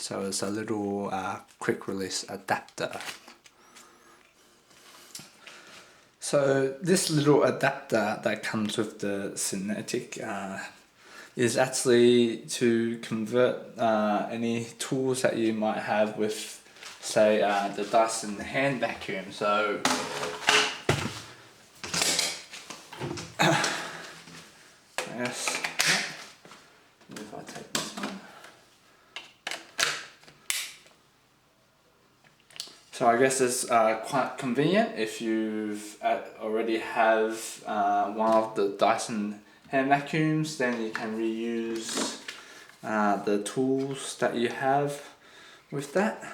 So it's a little quick release adapter. So this little adapter that comes with the Synthetic is actually to convert any tools that you might have with, say, the Dyson hand vacuum. So yes, if I take this one. So I guess it's quite convenient if you've already have one of the Dyson hand vacuums, then you can reuse the tools that you have with that.